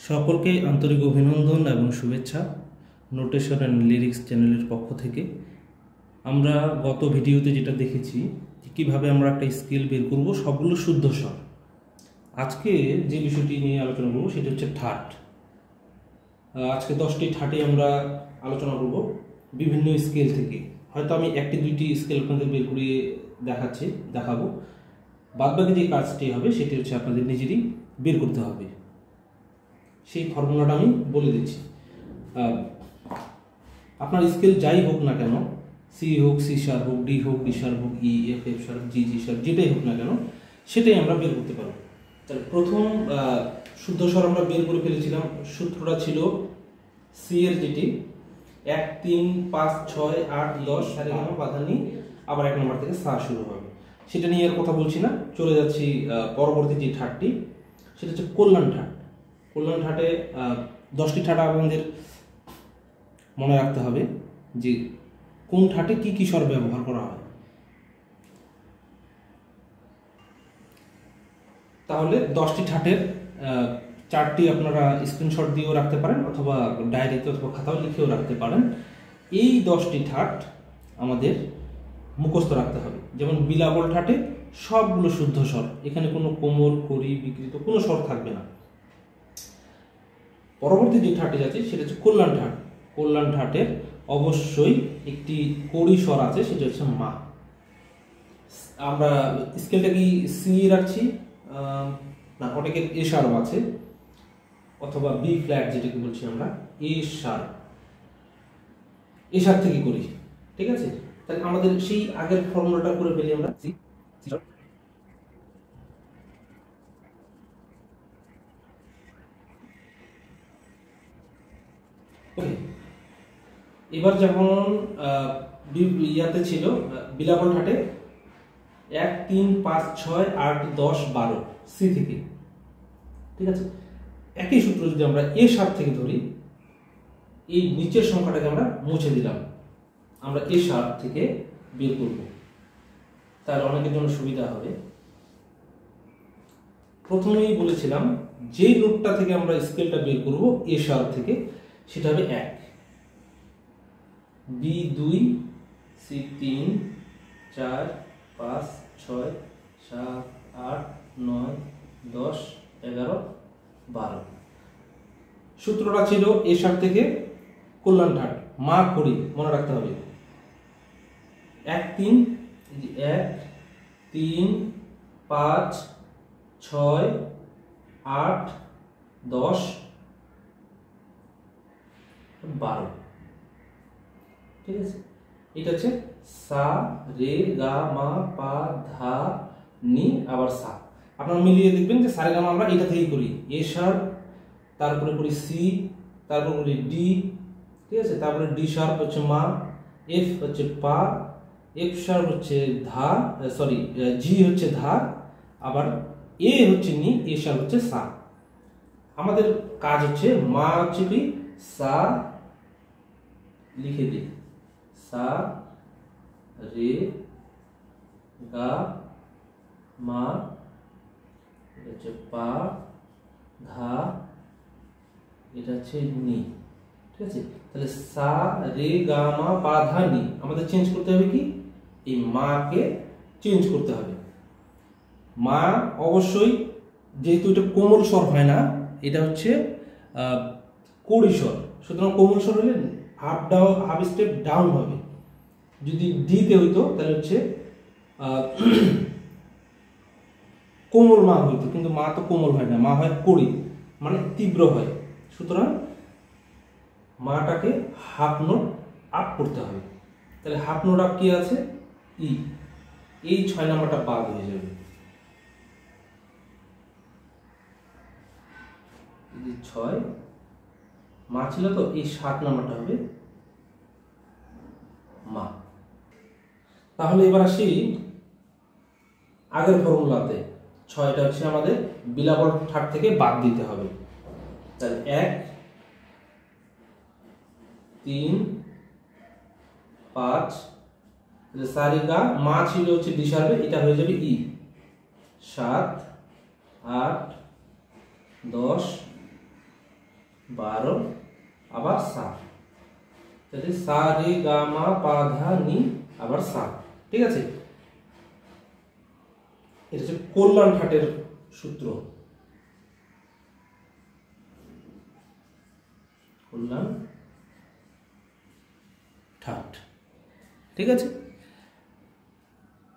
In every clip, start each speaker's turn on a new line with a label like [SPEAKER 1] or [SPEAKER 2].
[SPEAKER 1] সকলকে আন্তরিক অভিনন্দন এবং শুভেচ্ছা নোটেশন অ্যান্ড লিরিক্স চ্যানেলের পক্ষ থেকে। আমরা গত ভিডিওতে যেটা দেখেছি কীভাবে আমরা একটা স্কেল বের করব সবগুলো শুদ্ধ স্বর। আজকে যে বিষয়টি নিয়ে আলোচনা করব সেটা হচ্ছে ঠাট। আজকে 10টি ঠাটে আমরা আলোচনা করব বিভিন্ন স্কেল থেকে। হয়তো আমি একটি দুইটি স্কেল আপনাদের বের করিয়ে দেখাবো। বাদবাকি যে কাজটি হবে সেটি হচ্ছে আপনাদের নিজেরই বের করতে হবে। সেই ফর্মুলাটা আমি বলে দিচ্ছি। আপনার স্কেল যাই হোক না কেন, সি হোক, সি শার্প হোক, ডি হোক, ডি শার্প হোক, ই, এফ, এফ শার্প, জি, জি শার্প, যেটাই হোক না কেন সেটাই আমরা বের করতে পারবো। তাহলে প্রথম শুদ্ধ স্বর আমরা বের করে ফেলেছিলাম। সূত্রটা ছিল সি এর যেটি 1, 3, 5, 6, 8, 10 সারে গামা বাধা নি, আবার 1 নম্বর থেকে সা শুরু হবে। সেটা নিয়ে আর কথা বলছি না, চলে যাচ্ছি পরবর্তী যে ঠাটটি, সেটা হচ্ছে কল্যাণ ঠাট। কল্যাণ ঠাটে 10টি ঠাট আমাদের মনে রাখতে হবে যে কোন ঠাটে কি কি স্বর ব্যবহার করা হয়। তাহলে 10টি ঠাটের 4টি আপনারা স্ক্রিনশট দিয়েও রাখতে পারেন, অথবা ডায়েরিতে অথবা খাতাও লিখেও রাখতে পারেন। এই 10টি ঠাট আমাদের মুখস্থ রাখতে হবে। যেমন বিলাবল ঠাটে সবগুলো শুদ্ধ স্বর, এখানে কোনো কোমল, করি, বিকৃত কোনো স্বর থাকবে না। পরবর্তী যে ঠাটে যাচ্ছে সেটা হচ্ছে কল্যাণ ঠাট। কল্যাণ ঠাটের অবশ্যই একটি কড়ি স্বর আছে, সেটা হচ্ছে মা। আমরা স্কেলটা কি সি রাখছি না, ওটাকে এ শার্প আছে, অথবা বি ফ্ল্যাট যেটাকে বলছি আমরা, এ শার্প। এ শার্প থেকে করি, ঠিক আছে? তাহলে আমাদের সেই আগের ফর্মুলাটা করে ফেলি আমরা। সি শার্প, এবার যেমন ইয়াতে ছিল বিলাবল ঠাটে 1, 3, 5, 6, 8, 10, 12 সি থেকে, ঠিক আছে? একই সূত্র যদি আমরা এ শার্প থেকে ধরি, এই নিচের সংখ্যাটাকে আমরা মুছে দিলাম, আমরা এ শার্প থেকে বের করব, তাহলে অনেকের জন্য সুবিধা হবে। প্রথমেই বলেছিলাম যে নোটটা থেকে আমরা স্কেলটা বের করব এ শার্প থেকে, সেটা হবে 1, বি 2, সি 3, 4, 5, 6, 7, 8, 9, 10, 11, 12। সূত্রটা ছিল এ শার্প থেকে কল্যাণ ঠাট, মা করি, মনে রাখতে হবে। 1, 3, 1, 3, 5, 6, 8, 10, 12, ঠিক আছে? এটা হচ্ছে সা, রে, গা, মা, পা, ধা, নি, আবার সা। আপনারা মিলিয়ে দেখবেন যে সা রে গা মা আমরা এটা থেকেই করি। এ শার্প, তারপরে করি সি, তারপরে করি ডি, ঠিক আছে? তারপরে ডি শার্প হচ্ছে মা, এফ হচ্ছে পা, এফ শার্প হচ্ছে ধা, সরি জি হচ্ছে ধা, আবার এ হচ্ছে নি, এ শার্প হচ্ছে সা। আমাদের কাজ হচ্ছে মা হচ্ছে কি সা, লিখে দিই সা, রে, গা, মা, এটা হচ্ছে পা, ধা, এটা হচ্ছে নি, ঠিক আছে? তাহলে সা, রে, গা, মা, পা, ধা, নি। আমাদের চেঞ্জ করতে হবে কি, এই মাকে চেঞ্জ করতে হবে। মা অবশ্যই, যেহেতু এটা কোমল স্বর হয় না, এটা হচ্ছে কড়ি স্বর, সুতরাং কোমল স্বর হলে হাফ স্টেপ ডাউন হবে। যদি ডিতে হইতো তাহলে হচ্ছে কোমল মা হইতো, কিন্তু মা তো কোমল হয় না, মা হয় কড়ি, মানে তীব্র হয়। সুতরাং মাটাকে হাফ নোট আপ করতে হবে। তাহলে হাফ নোট আপ কি আছে, ই, এই 6 নাম্বারটা বাদ হয়ে যাবে। 6 মা ছিল, তো এই 7 নাম্বারটা হবে মা। তাহলে এবার আসি আগের ফর্মুলাতে। 6টা হচ্ছে আমাদের বিলাবল ঠাট থেকে বাদ দিতে হবে। তাহলে 1, 3, 5, সারিগা মা ছিল হচ্ছে ডি শার্পে, এটা হয়ে যাবে ই। 7, 8, 10, 12 আবার সা, তাহলে সা রে গা মা পা ধা নি আবার সা। ঠিক আছে, এটা হচ্ছে কল্যাণ ঠাটের সূত্র। কল্যাণ ঠাট। ঠিক আছে,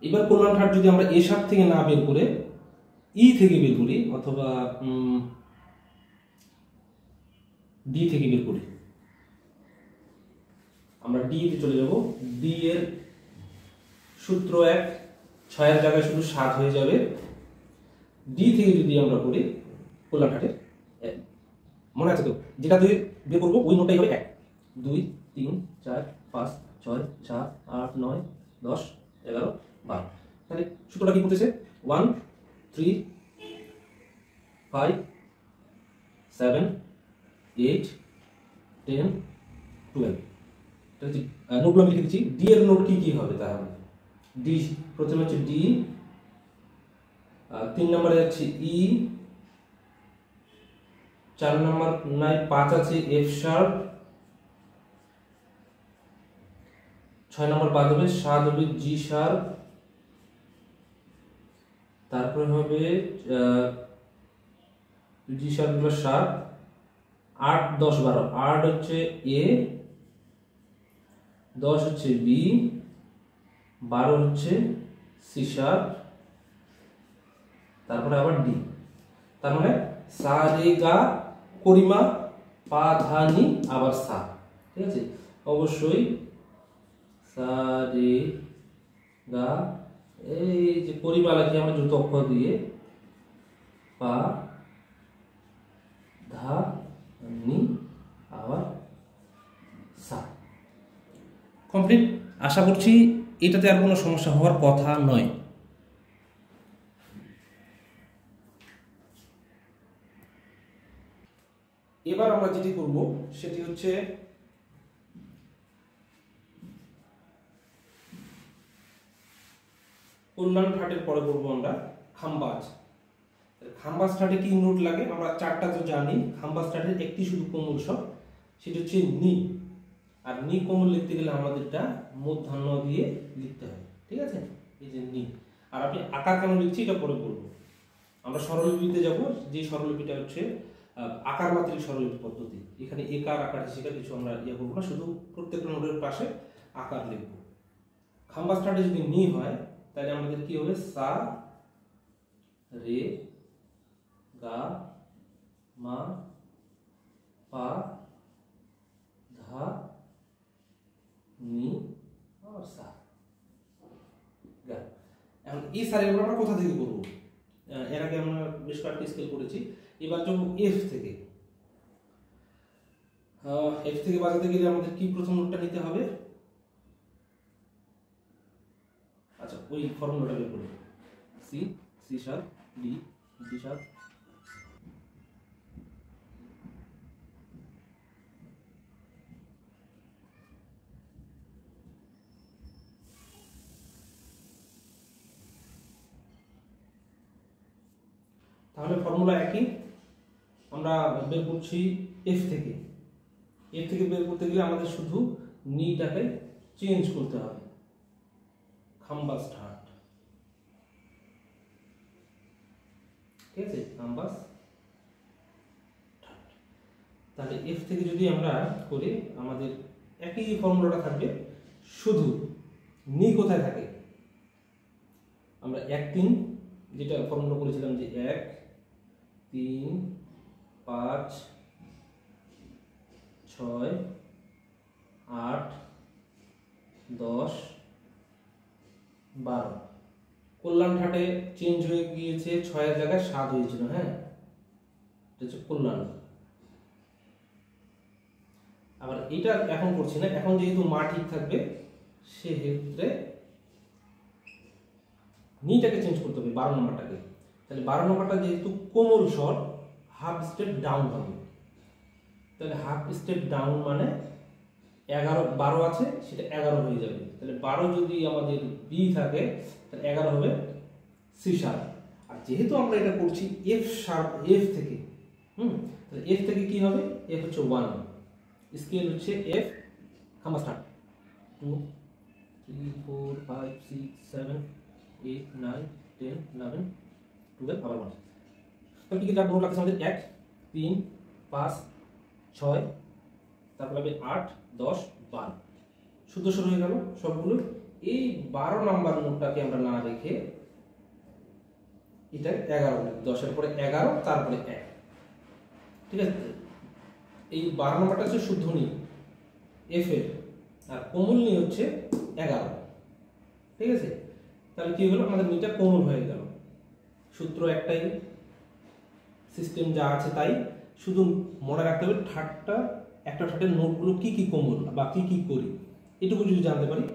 [SPEAKER 1] এবার কল্যাণ ঠাট যদি আমরা এ শার্ট থেকে না বের করে ই থেকে বের করি অথবা ডি থেকে বের করি, আমরা ডি তে চলে যাব। ডি এর সূত্র 1, 6 এর জায়গায় শুধু 7 হয়ে যাবে। ডি থেকে যদি আমরা করি কল্যাণ ঠাটের, মনে আছে তো যেটা দিয়ে বের করবো ওই নোটটাই হবে 1 2 3 4 5 6 7 8 9 10 11 12। তাহলে সূত্রটা কি করতেছে 1 3 5 7 8 10 12। নোটগুলো আমি লিখে দিচ্ছি। ডি এর নোট কি কি হবে তাহলে? ডি প্রথমে হচ্ছে ডি, 3 নম্বরে আছে ই, 4 নম্বর নাই 5 আছে এফ শার্প, 6 নম্বর বাদ হবে 7 হবে জি শার্প, তারপরে হবে জি শার্প গুলো 7 8 10 12, 8 হচ্ছে এ, 10 হচ্ছে বি, 12 হচ্ছে সি শার্প, তারপরে আবার ডি। তার মানে সা রে গা করিমা পা ধা নি আবার সা। ঠিক আছে, অবশ্যই সা রে গা, এই যে করিমা লিখে আমরা যুক্ত অক্ষর দিয়ে পা ধা নি আবার সা। কমপ্লিট। আশা করছি এটাতে আর কোনো সমস্যা হওয়ার কথা নয়। এবার আমরা যেটি করব সেটি হচ্ছে কল্যাণ ঠাটের পরে করবো আমরা খাম্বাজ। খাম্বাজ ঠাটে কি নোট লাগে? আমরা 4টা তো জানি। খাম্বাজ ঠাটের একটি শুধু কোমল স্বর, সেটা হচ্ছে নি। আর নি কোমল লিখতে গেলে আমাদেরটা মূর্ধন্য দিয়ে লিখতে হবে। ঠিক আছে, এই যে নি। আর আপনি আকার কেন লিখছি এটা পরে বলবো। আমরা স্বরলিপিতে যাব, যে স্বরলিপিটা হচ্ছে আকার মাত্রিক স্বরলিপি পদ্ধতি। এখানে একার আকার হিসেবে কিছু আমরা ইয়ে করবো না, শুধু প্রত্যেকটা নোটের পাশে আকার লিখবো। খাম্বাজ ঠাটে যদি নি হয় তাহলে আমাদের কি হবে? সা রে গা মা পা ধা নি আর সা। এখন এই সারিগুলো আমরা কোথা থেকে করবো? এর আগে আমরা বেশ কয়েকটি স্কেল করেছি। এবার যাব এফ থেকে। এফ থেকে বাজাতে গেলে আমাদের কি প্রথম নোটটা নিতে হবে? আচ্ছা, ওই ফর্মুলাটা বের করি। C, C sharp, D, D sharp, তাহলে ফর্মুলা একই। আমরা বের করছি এফ থেকে। এফ থেকে বের করতে গেলে আমাদের শুধু নিটাকে চেঞ্জ করতে হবে, খাম্বাজ ঠাট। ঠিক আছে, খাম্বাজ ঠাট। তাহলে এফ থেকে যদি আমরা করি আমাদের একই ফর্মুলাটা থাকবে, শুধু নি কোথায় থাকে? আমরা 1 3 যেটা ফর্মুলা করেছিলাম যে 1 3 5 6 8 10 12। কল্যাণ ঠাটে চেঞ্জ হয়ে গিয়েছে, 6 এর জায়গায় 7 হয়েছিল। হ্যাঁ, এটা হচ্ছে কল্যাণ। আবার এটা এখন করছি না, এখন যেহেতু মা ঠিক থাকবে সেক্ষেত্রে নিটাকে চেঞ্জ করতে হবে, 12 নম্বরটাকে। তাহলে 12 নম্বরটা যেহেতু কোমল স্বর, হাফ স্টেপ ডাউন হবে। তাহলে হাফ স্টেপ ডাউন মানে 11 12 আছে, সেটা 11 হয়ে যাবে। তাহলে 12 যদি আমাদের বি থাকে তাহলে 11 হবে সি শার্প। আর যেহেতু আমরা এটা করছি এফ শার্প, এফ থেকে, এফ থেকে কি হবে, এফ হচ্ছে 1, স্কেল হচ্ছে এফ, খাম্বা স্টার্ট 2 3 4 5 6 7 8 9 10 11 12 আবার 1। তো কি কি ডাক লাগছে আমাদের 1 3 5 6, তারপর হবে 8 10 12, শুদ্ধ শুরু হয়ে গেল সবগুলো। এই 12 নাম্বার নোটটাকে আমরা না রেখে এটা 11 লিখি, 10 এর পরে 11 তারপরে 1, ঠিক আছে। এই 12 নাম্বারটা হচ্ছে শুদ্ধ নি এফ এর, আর কোমল নি হচ্ছে 11, ঠিক আছে। তাহলে কি হলো, আমাদের নিটা কোমল হয়ে গেল। সূত্র একটাই, সিস্টেম যা আছে তাই, শুধু মনে রাখতে হবে একটা ঠাটের নোটগুলো কি কি কোমল বা কি কি করি, এটুকু যদি জানতে পারি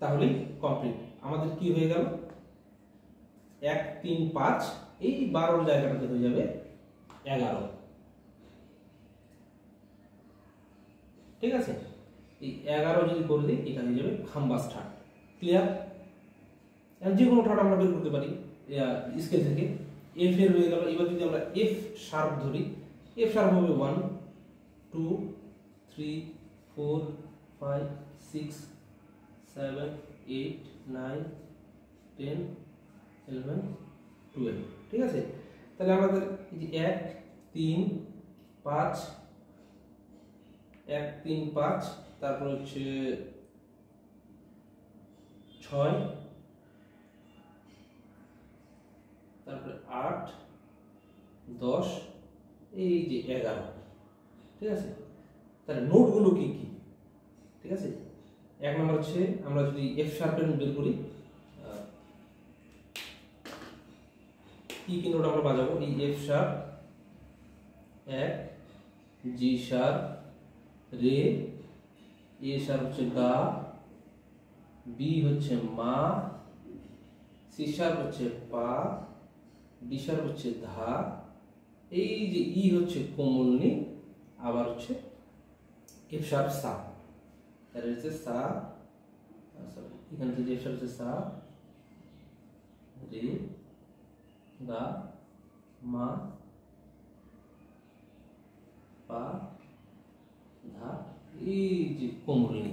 [SPEAKER 1] তাহলেই কমপ্লিট। আমাদের কি হয়ে গেল 1 3 5, এই 12 জায়গাটাতে হয়ে যাবে 11, ঠিক আছে। এই 11 যদি করে দিই এটা হয়ে যাবে খাম্বা স্টার্ট। ক্লিয়ার? যে কোনো ঠাট আমরা বের করতে পারি স্কেল থেকে। এফ এর হয়ে গেল। এবার যদি আমরা এফ শার্প ধরি, এফ শার্প হবে 1 2 3 4 5 6 7 8 9 10 11 12, ঠিক আছে। তাহলে আমাদের এই যে 1 3 5 1 3 5, তারপর হচ্ছে 6, তারপরে 8 10, এই যে 11, ঠিক আছে। তাহলে নোটগুলো কি কি, ঠিক আছে। 1 নম্বর হচ্ছে আমরা যদি এফ শার্পের বের করি, কি কি নোট আমরা বাজাবো, এই এফ শার্প 1, জি শার্প রে, এ শার্প হচ্ছে গা, বি হচ্ছে মা, সি শার্প হচ্ছে পা, ডি শার্প হচ্ছে ধা, এই যে ই হচ্ছে কোমলনি, আবার হচ্ছে এফ শার্প সা। তাহলে হচ্ছে সা, সরি এখান থেকে এফ শার্প হচ্ছে সা রে গা মা পা ধা, এই যে কোমলনি।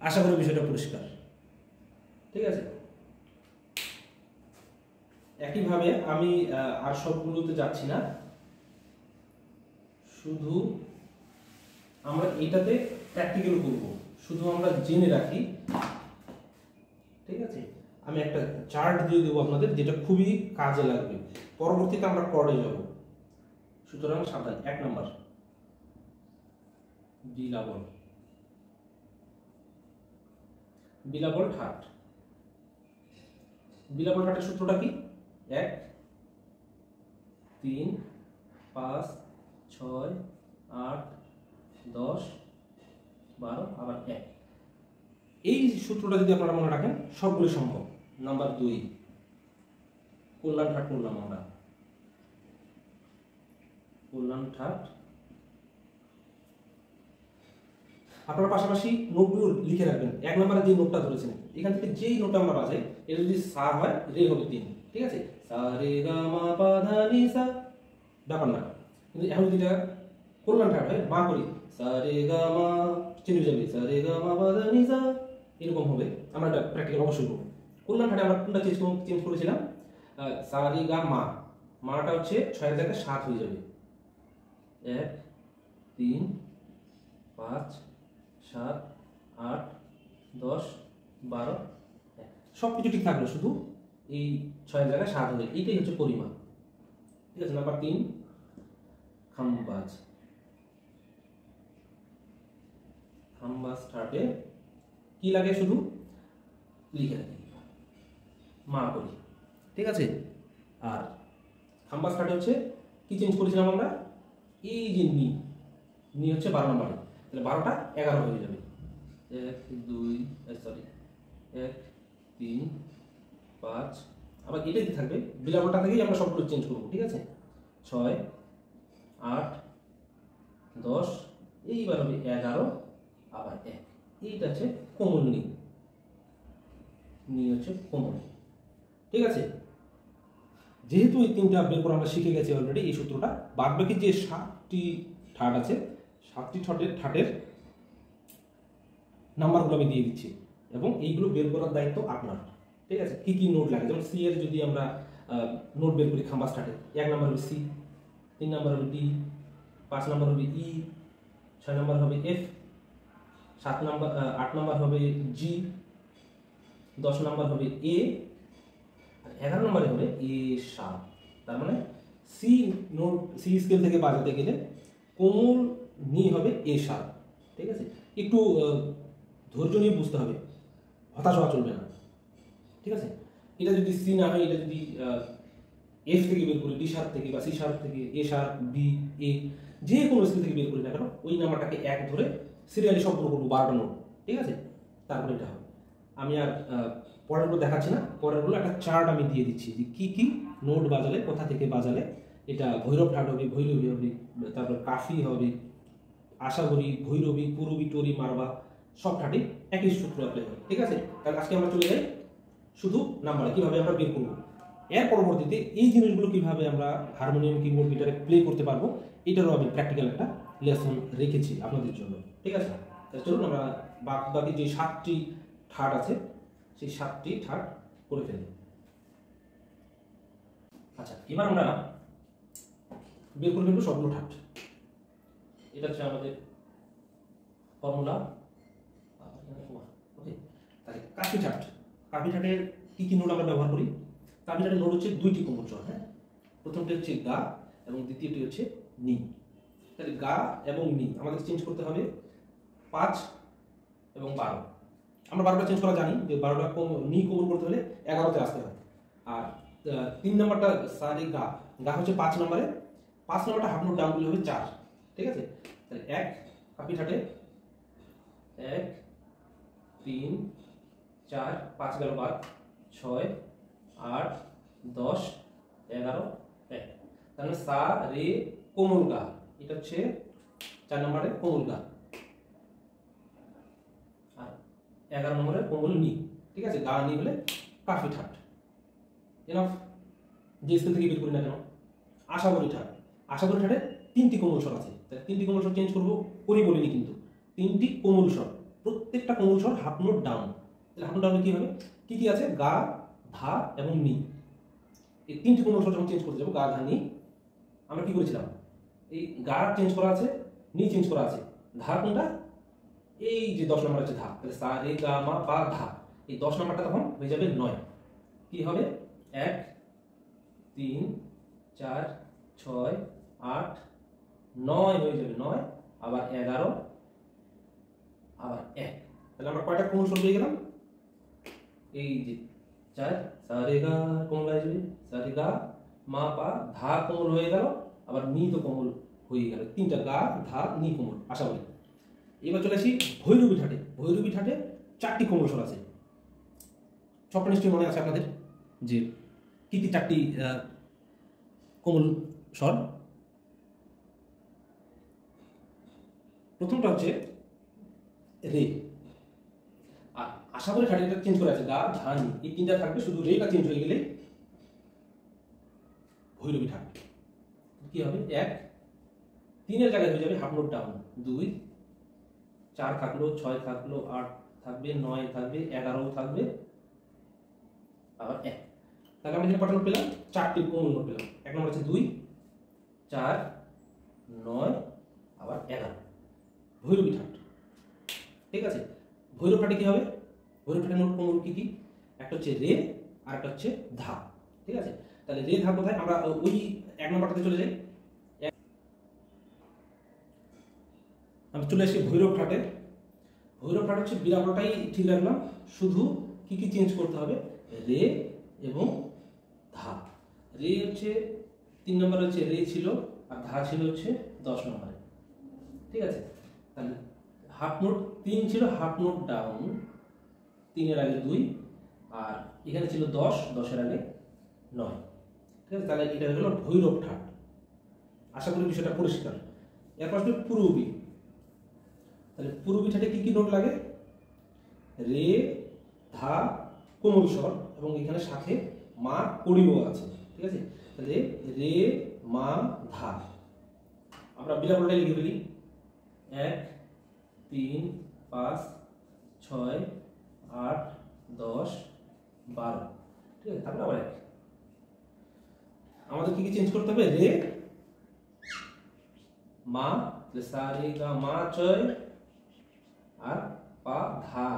[SPEAKER 1] আশা করি বিষয়টা পরিষ্কার, ঠিক আছে। একইভাবে আমি আর সবগুলোতে যাচ্ছি না, শুধু আমরা এটাতে প্র্যাকটিক্যাল করব, শুধু আমরা জেনে রাখি, ঠিক আছে। আমি একটা চার্ট দিয়ে দেবো আপনাদের, যেটা খুবই কাজে লাগবে, পরবর্তীতে আমরা কর্ডে যাব। সুতরাং সাবধান। 1 নম্বর বিলাবল, বিলাবল ঠাট। বিলাবল ঠাটের সূত্রটা কি, 1 3 5 6 8 10 12 আবার 1। এই সূত্রটা যদি আপনারা মনে রাখেন সবগুলো সম্ভব। নাম্বার 2 কল্যাণ ঠাট করলাম আমরা, কল্যাণ ঠাট। আপনারা পাশাপাশি নোটগুলো লিখে রাখবেন। 1 নম্বরে যে নোটটা ধরেছেন, এখান থেকে যেই নোটটা আমরা বাজাই, এটা যদি সা হয়, রে হবে 3, ঠিক আছে। সা রে গা মা পা ধা নি সা, ব্যাপার না। কিন্তু এখন যদি এটা কল্যাণ ঠাট হয়, মা করি সা রে গা মা, চেঞ্জ যাবে সা রে গা মা পা ধা নি সা, এরকম হবে। আমরা এটা প্র্যাকটিক্যাল অবশ্যই করব। কল্যাণ ঠাটে আমরা কোনটা চেঞ্জ করেছিলাম, সা রে গা মা, মাটা হচ্ছে 6 এর জায়গায় 7 হয়ে যাবে। 1 3 5 7 8 10 12 সব কিছু ঠিক থাকলো, শুধু এই 6 এর জায়গায় 7 হয়ে, এইটাই হচ্ছে পরিমাণ, ঠিক আছে। নাম্বার 3 খাম্বাজ, খাম্বাজ স্টার্টে কি লাগে, শুধু লিখে রাখি মা করি, ঠিক আছে। আর খাম্বাজ স্টার্টে হচ্ছে কি চেঞ্জ করেছিলাম আমরা, এই যে নি হচ্ছে 12 নম্বরে, তাহলে 12টা 11 হয়ে যাবে। 1 2 সরি 1 3 5, আবার এটাই থাকবে, বিলাবলটা থেকেই আমরা সবগুলো চেঞ্জ করবো, ঠিক আছে। 6 8 10, এইবার হবে 11 আবার 1, এইটা হচ্ছে কোমল নি হচ্ছে কোমল, ঠিক আছে। যেহেতু এই তিনটা বের করে আমরা শিখে গেছি অলরেডি এই সূত্রটা, বাদ বাকি যে 7টি ঠাট আছে 7টি ঠাটের নাম্বারগুলো আমি দিয়ে দিচ্ছি এবং এইগুলো বের করার দায়িত্ব আপনার। ঠিক আছে, কি কি নোট লাগে, যেমন সি এর যদি আমরা নোট বের করি খাম্বা স্টার্টে, 1 নাম্বার হবে সি, 3 নাম্বার হবে ডি, 5 নাম্বার হবে ই, 6 নাম্বার হবে এফ, 8 নাম্বার হবে জি, 10 নাম্বার হবে এ, আর 11 নম্বরে হবে এ শার্প। তার মানে সি নোট, সি স্কেল থেকে বাজাতে গেলে কোমল নি হবে এ শার্প। ঠিক আছে, একটু ধৈর্য নিয়ে বুঝতে হবে, হতাশ হওয়া চলবে না। ঠিক আছে, এটা যদি সি না হয়, এটা যদি এফ থেকে বের করি, ডি শার্প থেকে বা সি শার্প থেকে, এ শার্প, বি, এ, যে কোনো স্কেল থেকে বের করি না কেন, ওই নাম্বারটাকে 1 ধরে সিরিয়ালি সম্পূর্ণ করবো 12টা নোট। ঠিক আছে, তারপরে এটা হবে। আমি আর পরেরগুলো দেখাচ্ছি না, পরেরগুলো একটা চার্ট আমি দিয়ে দিচ্ছি যে কি কি নোট বাজালে, কোথা থেকে বাজালে এটা ভৈরব ঠাট হবে, ভৈরবী হবে, তারপর কাফি হবে, আশাবরী, ভৈরবী, পুরবী, টরি, মারবা, সব ঠাটে একই সূত্র অ্যাপ্লাই হয়। ঠিক আছে, তাহলে আজকে আমরা চলে যাই শুধু নাম্বারে কিভাবে আমরা বের করবো। এর পরবর্তীতে এই জিনিসগুলো কিভাবে আমরা হারমোনিয়াম, কিবোর্ড, গিটারে প্লে করতে পারবো, এটারও আমি প্র্যাকটিক্যাল একটা লেসন রেখেছি আপনাদের জন্য। ঠিক আছে, তাহলে চলুন আমরা বাকি যে 7টি ঠাট আছে সেই 7টি ঠাট করে ফেলি। আচ্ছা, এবার আমরা বের করে ফেলবো সবগুলো ঠাট। এটা হচ্ছে আমাদের ফর্মুলা। ওকে, তাহলে কাফি ঠাট, কাফি ঠাটের কি কি নোট আমরা ব্যবহার করি? কাফি ঠাটের নোট হচ্ছে 2টি কোমল স্বর। হ্যাঁ, প্রথমটি হচ্ছে গা এবং দ্বিতীয়টি হচ্ছে নি। তাহলে গা এবং নি আমাদের চেঞ্জ করতে হবে 5 এবং 12। আমরা 12টা চেঞ্জ করা জানি যে 12টা নি কোমল করতে হলে 11তে আসতে হয়। আর 3 নাম্বারটা সারি গা, গা হচ্ছে 5 নম্বরে, 5 নাম্বারটা হাফ নোট ডাউন করলে হবে 4। ঠিক আছে, তাহলে 1 কাফি ঠাটে 1 3 4 5 গেল 12, 6 8 10 11 1। তাহলে সা রে কোমল গা, এটা হচ্ছে 4 নম্বরে কোমল গা, আর 11 নম্বরে কোমল নি। ঠিক আছে, গা নি হলে কাফি ঠাট। এনাফ, যে স্কেল থেকে বের করি না কেন। আশাবরী ঠাট, আশাবরী ঠাটে 3টি কোমল স্বর আছে, তাহলে 3টি কোমল স্বর চেঞ্জ করবো, করি বলিনি কিন্তু 3টি কোমল স্বর, প্রত্যেকটা কোমল স্বর হাফ নোট ডাউন। তাহলে হাফ নোট ডাউনে কি হবে, কি কি আছে, গা, ধা এবং নি। এই 3টি কোমল স্বর যখন চেঞ্জ করতে যাবো, গা, ধা, নি, আমরা কি করেছিলাম, এই গা চেঞ্জ করা আছে, নি চেঞ্জ করা আছে, ধা কোনটা, এই যে 10 নম্বর আছে ধা, তাহলে সা রে গা মা পা ধা, এই 10 নম্বরটা তখন হয়ে যাবে 9। কি হবে, 1 3 4 6 8 9 হয়ে যাবে 9, আবার 11 আবার 1। তাহলে আমরা কয়টা কোমল স্বর পেয়ে গেলাম, এই যে 4, সা রে গা কোমল হয়ে যাবে, সা রে গা মা পা ধা কোমল হয়ে গেল, আবার নি তো কোমল হয়ে গেল, 3টা গা, ধা, নি কোমল। আশা করি এবার চলে আসি ভৈরবী ঠাটে। ভৈরবী ঠাটে 4টি কোমল স্বর আছে। সবটা নিশ্চয়ই মনে আছে আপনাদের যে কি কি 4টি কোমল স্বর। প্রথমটা হচ্ছে রে, আর আশাবরী ঠাটে এটা চেঞ্জ করে আছে গা, ধা, নি, এই 3টা থাকবে, শুধু রেটা চেঞ্জ হয়ে গেলে ভৈরবী ঠাট। কি হবে, 1 3 এর জায়গায় হয়ে যাবে হাফ নোট ডাউন, 2 4 থাকলো, 6 থাকলো, 8 থাকবে, 9 থাকবে, 11 থাকবে, আবার 1। তাহলে আমরা এখানে কত নোট পেলাম, 4টি কোমল নোট পেলাম। 1 নম্বর আছে 2 4 9 আবার 11, ভৈরবী ঠাট। ঠিক আছে, ভৈরব ঠাটে কি হবে, ভৈরব ঠাটের নোট কোমল কি কি, একটা হচ্ছে রে আর একটা হচ্ছে ধা। ঠিক আছে, তাহলে রে ধা কোথায়, আমরা ওই 1 নম্বরটাতে চলে যাই। আমি চলে আসি ভৈরব ঠাটে। ভৈরব ঠাট হচ্ছে বিরামটাই ঠিক রাখলাম, শুধু কি কি চেঞ্জ করতে হবে, রে এবং ধা। রে হচ্ছে 3 নম্বরে হচ্ছে রে ছিল, আর ধা ছিল হচ্ছে 10 নম্বরে। ঠিক আছে, তাহলে হাফ নোট 3 ছিল, হাফ নোট ডাউন, 3 এর আগে 2, আর এখানে ছিল 10, 10 এর আগে 9। ঠিক আছে, তাহলে এটা হলো ভৈরব ঠাট। আশা করি বিষয়টা পরিষ্কার। এরপর আসবে পুরবী। তাহলে পুরবী ঠাটে কি কি নোট লাগে, রে, ধা, কোমল স্বর এবং এখানে সাথে মা, কড়িও আছে। ঠিক আছে, তাহলে রে মা ধা, আমরা বিলাবলটা লিখে ফেলি 1 3 5 6 8 10 12, ঠিক আছে। তারপরে আবার 1, আমাদের কি কি চেঞ্জ করতে হবে? রে মা, সা রে গা মা চয় আর পা ধা,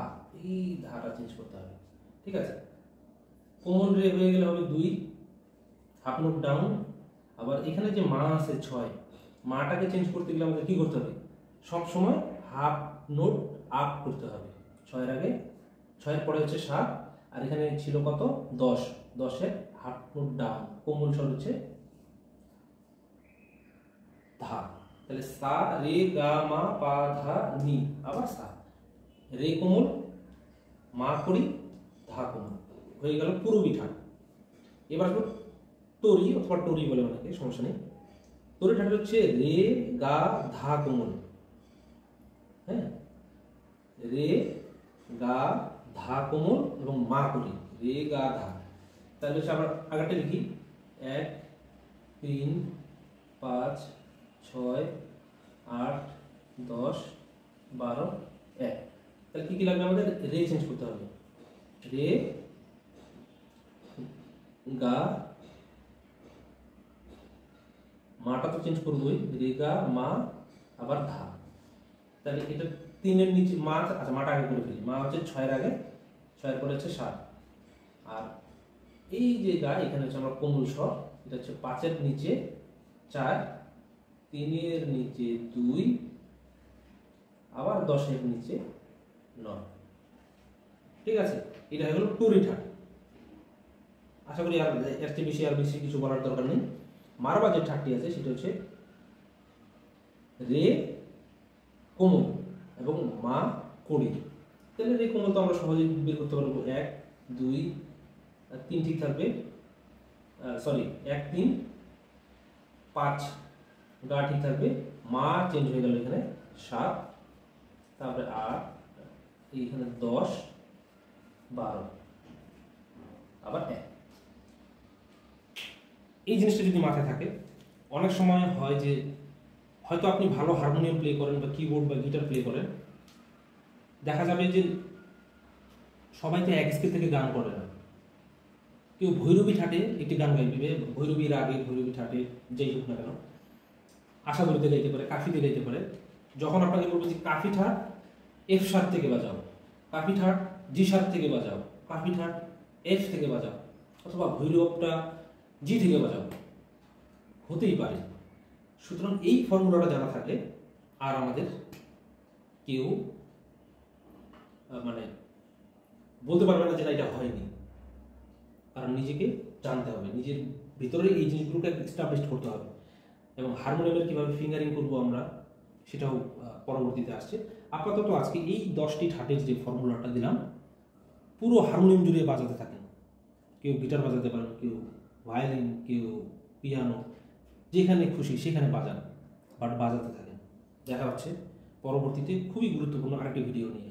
[SPEAKER 1] এই ধাটা চেঞ্জ করতে হবে, ঠিক আছে। কোমল রে হয়ে গেলে হবে 2, হাফ নোট ডাউন। আবার এখানে যে মা আছে 6, মাটাকে চেঞ্জ করতে গেলে আমাদের কি করতে হবে? সব সময় হাফ নোট আপ করতে হবে। 6 এর আগে, 6 এর পরে হচ্ছে 7, আর এখানে ছিল কত? 10, 10 এর হাফ নোট ডাউন, কোমল স্বর হচ্ছে ধা। তাহলে সা রে গা মা পা ধা নি, আবার সা, রে কোমল, মা করি, ধা কোমল, হয়ে গেল পূরবী ঠাট। এবার আসবো তরি অথবা টরি বলে অনেকে, সমস্যা নেই। তরি ঠাট হচ্ছে রে গা ধা কোমল, হ্যাঁ, রে গা ধা কোমল এবং মা করি, রে গা ধা। তাহলে হচ্ছে আমরা আগেরটা লিখি 1 3 5 6 8 10 12 1। তাহলে কি কি লাগবে আমাদের? রে চেঞ্জ করতে হবে, রে গা, মাটা তো চেঞ্জ করবোই, রে গা মা আবার ধা। তাহলে এটা 3 এর নিচে মা, আচ্ছা মাটা আগে করে ফেলি। মা হচ্ছে 6 এর আগে, 6 এর পরে হচ্ছে 7, আর এই যে গা এখানে হচ্ছে আমরা কোমল স্বর, এটা হচ্ছে 5 এর নিচে 4, 3 এর নিচে 2, আবার 10 এর নিচে 9, ঠিক আছে। এটা হয়ে গেল টুরি ঠাট। আশা করি আর এর চেয়ে বেশি আর বেশি কিছু বলার দরকার নেই। মারবা যে ঠাটটি আছে সেটা হচ্ছে রে কোমল এবং মা কড়ি। তাহলে রে কোমল তো আমরা সহজেই বের করতে পারবো, 1 2 3 ঠিক থাকবে, সরি 1 3 5 গা ঠিক থাকবে, মা চেঞ্জ হয়ে গেল এখানে 7, তারপরে 8, এইখানে 10 12, আবার 1। এই জিনিসটা যদি মাথায় থাকে, অনেক সময় হয় যে হয়তো আপনি ভালো হারমোনিয়াম প্লে করেন বা কিবোর্ড বা গিটার প্লে করেন, দেখা যাবে যে সবাই তো এক স্কেল থেকে গান করে না। কেউ ভৈরবী ঠাটে একটি গান গাইবে, ভৈরবী রাগে, ভৈরবী ঠাটে, যেই হোক না কেন, আশা করিতে গাইতে পারে, কাফিতে গাইতে পারে। যখন আপনাকে বলবো যে কাফি ঠাট এফ শার্প থেকে বাজাও, কাফি ঠাট জি শার্প থেকে বাজাও, কাফি ঠাট এফ থেকে বাজাও, অথবা ভৈরবটা জি থেকে বাজাও, হতেই পারে। সুতরাং এই ফর্মুলাটা জানা থাকলে আর আমাদের কেউ মানে বলতে পারবে না যে না এটা হয়নি, কারণ নিজেকে জানতে হবে, নিজের ভিতরে এই জিনিসগুলোকে এস্টাবলিশ করতে হবে। এবং হারমোনিয়ামের কীভাবে ফিঙ্গারিং করবো আমরা, সেটাও পরবর্তীতে আসছে। আপাতত আজকে এই 10টি ঠাটের যে ফর্মুলাটা দিলাম, পুরো হারমোনিয়াম জুড়ে বাজাতে থাকেন। কেউ গিটার বাজাতে পারেন, কেউ ভায়োলিন, কেউ পিয়ানো, যেখানে খুশি সেখানে বাজান, বাট বাজাতে থাকেন। দেখা হচ্ছে পরবর্তীতে খুবই গুরুত্বপূর্ণ আরেকটি ভিডিও নিয়ে।